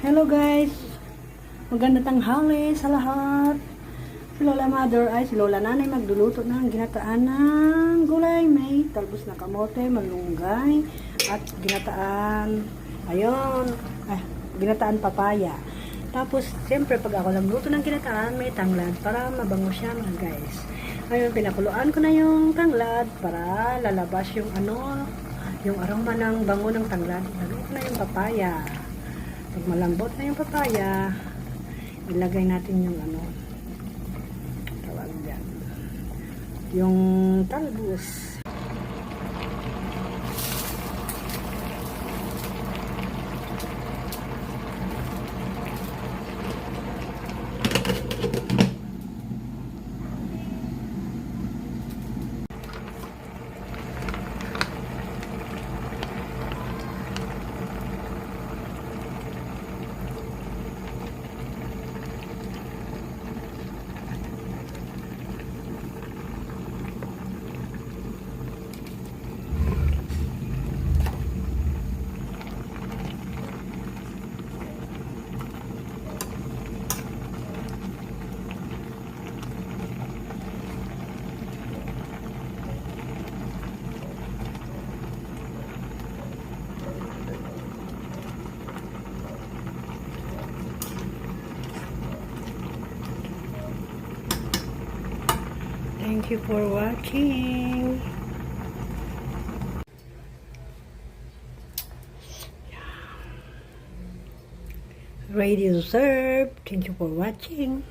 Hello guys! Maganda tanghali sa lahat. Si Lola Mother ay si Lola Nanay magluluto ng ginataan ng gulay. May talbos na kamote, malunggay, at ginataan, ginataan papaya. Tapos, siyempre pag ako nagluto ng ginataan, may tanglad para mabango siya mga guys. Ngayon, pinakuluan ko na yung tanglad para lalabas yung yung aroma ng bango ng tanglad. Lagyan ko na yung papaya. Pag malambot na yung papaya, ilagay natin yung tawag dyan, yung talbos. Thank you for watching. Ready to serve. Thank you for watching.